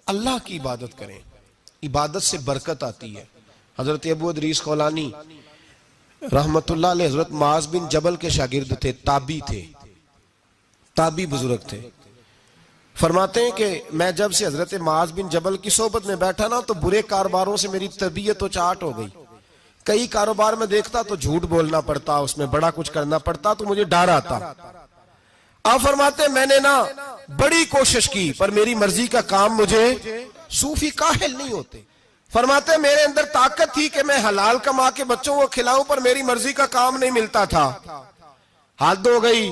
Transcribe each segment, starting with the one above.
اللہ کی عبادت کریں، عبادت سے برکت آتی ہے۔ حضرت ابو ادریس خولانی رحمت اللہ علیہ حضرت معاذ بن جبل کے شاگرد تھے، تابعی بزرگ تھے۔ فرماتے ہیں کہ میں جب سے حضرت معاذ بن جبل کی صحبت میں بیٹھا نا تو برے کاروباروں سے میری طبیعت و چاٹ ہو گئی۔ کئی کاروبار میں دیکھتا تو جھوٹ بولنا پڑتا، اس میں بڑا کچھ کرنا پڑتا تو مجھے ڈر آتا۔ آپ فرماتے ہیں میں نے نا بڑی کوشش کی پر میری مرضی کا کام مجھے، صوفی کاہل نہیں ہوتے، فرماتے ہیں میرے اندر طاقت تھی کہ میں حلال کما کے بچوں کو کھلاؤں پر میری مرضی کا کام نہیں ملتا تھا، حد ہو گئی۔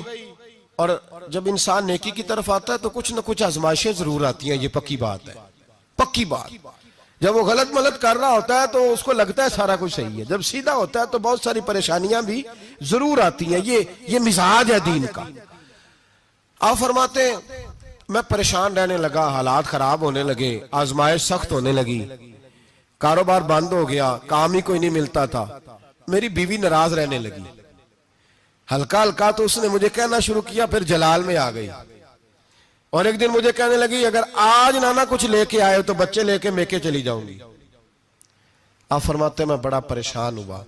اور جب انسان نیکی کی طرف آتا ہے تو کچھ نہ کچھ آزمائشیں ضرور آتی ہیں، یہ پکی بات ہے، پکی بات۔ جب وہ غلط ملت کر رہا ہوتا ہے تو اس کو لگتا ہے سارا کچھ صحیح ہے، جب سیدھا ہوتا ہے تو بہت ساری پریشانیاں بھی ضرور آتی ہیں، یہ مزاج ہے دین کا۔ آپ فرماتے ہیں میں پریشان رہنے لگا، حالات خراب ہونے لگے، آزمائش سخت ہونے لگی، کاروبار بند ہو گیا، کام ہی کوئی نہیں ملتا تھا، میری بیوی ناراض رہنے لگی، ہلکا ہلکا تو اس نے مجھے کہنا شروع کیا، پھر جلال میں آ گئی، اور ایک دن مجھے کہنے لگی اگر آج نانا کچھ لے کے آئے تو بچے لے کے میکے چلی جاؤں گی۔ آپ فرماتے ہیں میں بڑا پریشان ہوا،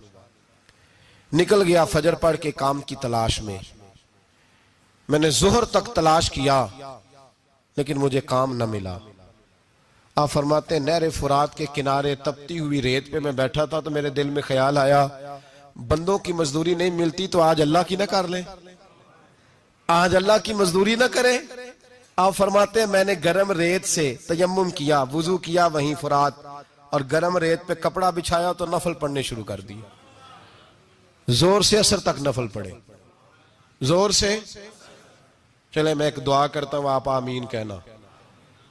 نکل گیا فجر پڑھ کے کام کی تلاش میں نے ظہر تک تلاش کیا لیکن مجھے کام نہ ملا۔ آپ فرماتے ہیں نہر فرات کے کنارے تپتی ہوئی ریت پہ میں بیٹھا تھا تو میرے دل میں خیال آیا بندوں کی مزدوری نہیں ملتی تو آج اللہ کی نہ کر لیں، آج اللہ کی مزدوری نہ کریں۔ آپ فرماتے ہیں میں نے گرم ریت سے تیمم کیا، وضو کیا وہیں فرات، اور گرم ریت پہ کپڑا بچھایا تو نفل پڑھنے شروع کر دیا، زور سے اثر تک نفل پڑھے، زور سے۔ چلے میں ایک دعا کرتا ہوں، آپ آمین کہنا،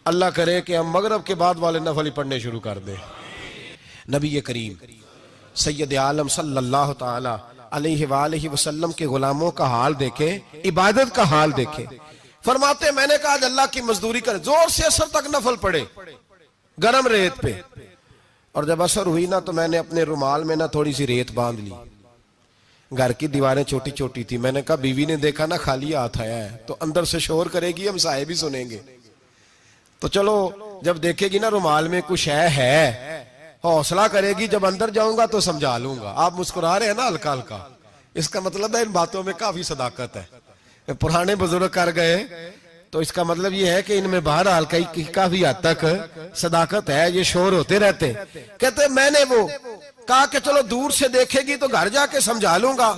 اللہ کرے کہ ہم مغرب کے بعد والے نفل ہی پڑھنے شروع کر دیں۔ نبی کریم سید عالم صلی اللہ تعالی علیہ وآلہ وسلم کے غلاموں کا حال دیکھیں، عبادت کا حال دیکھیں۔ فرماتے ہیں میں نے کہا آج اللہ کی مزدوری کرے، زور سے اثر تک نفل پڑھے گرم ریت پہ، اور جب اثر ہوئی نا تو میں نے اپنے رومال میں نا تھوڑی سی ریت باندھ لی، گھر کی دیواریں چھوٹی چھوٹی تھی، میں نے کہا بیوی نے دیکھا نا خالی ہاتھ آیا ہے تو اندر سے شور کرے گی، ہم سائے بھی سنیں گے، تو چلو جب دیکھے گی نا رومال میں کچھ ہے حوصلہ کرے گی، جب اندر جاؤں گا تو سمجھا لوں گا۔ آپ مسکرا رہے ہیں نا ہلکا ہلکا، اس کا مطلب ہے ان باتوں میں کافی صداقت ہے، پرانے بزرگ کر گئے تو اس کا مطلب یہ ہے کہ ان میں بہرحال کافی حد تک صداقت ہے، یہ شور ہوتے رہتے۔ کہتے میں نے وہ کہا کہ چلو دور سے دیکھے گی تو گھر جا کے سمجھا لوں گا۔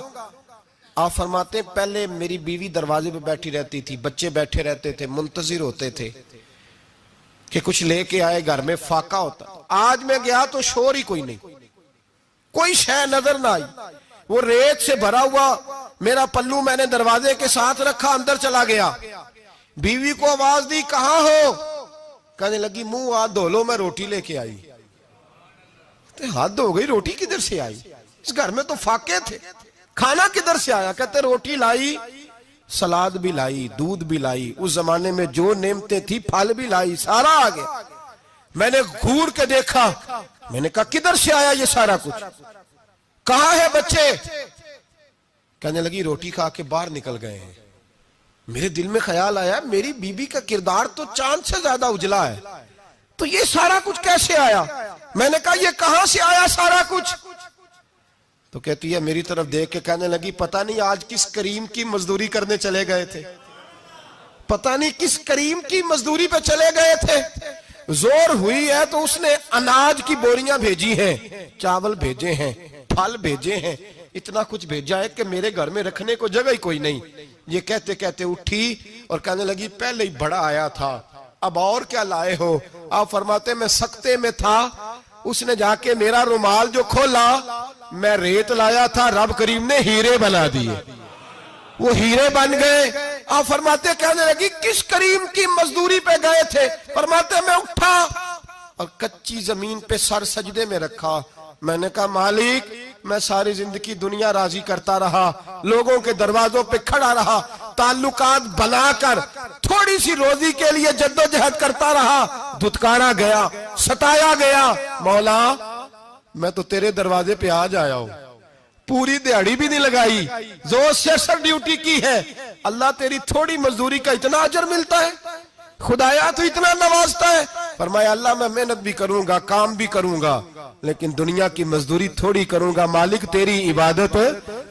آپ فرماتے ہیں پہلے میری بیوی دروازے پہ بیٹھی رہتی تھی، بچے بیٹھے رہتے تھے، منتظر ہوتے تھے کہ کچھ لے کے آئے، گھر میں فاقہ ہوتا۔ آج میں گیا تو شور ہی کوئی نہیں، کوئی شے نظر نہ آئی، وہ ریت سے بھرا ہوا میرا پلو میں نے دروازے کے ساتھ رکھا، اندر چلا گیا، بیوی کو آواز دی کہاں ہو؟ کہنے لگی منہ ہاتھ دھو لو میں روٹی لے کے آئی۔ ہاتھ دھو گئی، روٹی کدھر سے آئی؟ اس گھر میں تو فاقے تھے، کھانا کدھر سے آیا؟ کہتے روٹی لائی، سلاد بھی لائی، دودھ بھی لائی، اس زمانے میں جو نعمتیں تھی پھل بھی لائی، سارا آگے۔ میں نے گھور کے دیکھا، میں نے کہا کدھر سے آیا یہ سارا کچھ؟ کہاں ہے بچے؟ کہنے لگی روٹی کھا کے باہر نکل گئے ہیں۔ میرے دل میں خیال آیا میری بیوی کا کردار تو چاند سے زیادہ اجلا ہے، تو یہ سارا کچھ کیسے آیا؟ میں نے کہا یہ کہاں سے آیا سارا کچھ؟ تو کہتی ہے میری طرف دیکھ کے کہنے لگی پتہ نہیں آج کس کریم کی مزدوری کرنے چلے گئے تھے، پتہ نہیں کس کریم کی مزدوری پہ چلے گئے تھے، زور ہوئی ہے تو اس نے اناج کی بوریاں بھیجی ہیں، چاول بھیجے ہیں، پھل بھیجے ہیں، اتنا کچھ بھیجا ہے کہ میرے گھر میں رکھنے کو جگہ ہی کوئی نہیں۔ یہ کہتے کہتے اٹھی اور کہنے لگی پہلے ہی بڑا آیا تھا، اب اور کیا لائے ہو؟ آپ فرماتے میں سکتے میں تھا، اس نے جا کے میرا رومال جو کھولا، میں ریت لایا تھا، رب کریم نے ہیرے بنا دیے، وہ ہیرے بن گئے۔ آپ فرماتے کہنے لگی کس کریم کی مزدوری پہ گئے تھے؟ فرماتے میں اٹھا اور کچی زمین پہ سر سجدے میں رکھا، میں نے کہا مالک میں ساری زندگی دنیا راضی کرتا رہا، لوگوں کے دروازوں پہ کھڑا رہا، تعلقات بنا کر تھوڑی سی روزی کے لیے جدوجہد کرتا رہا، دھتکارا گیا، ستایا گیا، مولا میں تو تیرے دروازے پہ آج آیا ہوں، پوری دیہڑی بھی نہیں لگائی، زور سے سر ڈیوٹی کی ہے، اللہ تیری تھوڑی مزدوری کا اتنا اجر ملتا ہے؟ خدایا تو اتنا نوازتا ہے. فرمایا اللہ میں محنت بھی کروں گا, کام بھی کروں گا, لیکن دنیا کی مزدوری تھوڑی کروں گا, مالک تیری عبادت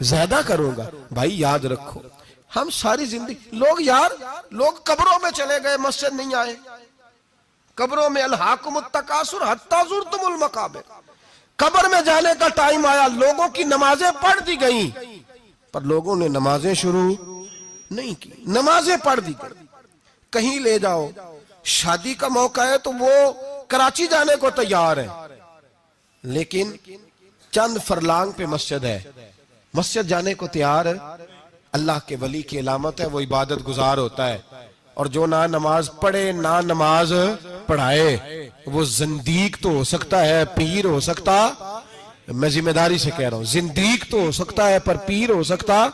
زیادہ کروں گا. بھائی یاد رکھو, ہم ساری زندگی لوگ قبروں میں چلے گئے, مسجد نہیں آئے. قبروں میں الہاکم التکاثر حتی زرتم المقابر, قبر میں جانے کا ٹائم آیا, لوگوں کی نمازیں پڑھ دی گئیں, پر لوگوں نے نمازیں شروع نہیں کی. نمازیں پڑھ دی گئیں. کہیں لے جاؤ, شادی کا موقع ہے تو وہ کراچی جانے کو تیار ہے, لیکن چند فرلانگ پہ مسجد ہے, مسجد جانے کو تیار ہے. اللہ کے ولی کی علامت ہے, وہ عبادت گزار ہوتا ہے. اور جو نہ نماز پڑھے نہ نماز پڑھائے وہ زندیق تو ہو سکتا ہے, پیر ہو سکتا, میں ذمہ داری سے کہہ رہا ہوں, زندیق تو ہو سکتا ہے پر پیر ہو سکتا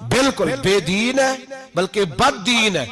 بالکل بے دین ہے, بلکہ بد دین ہے.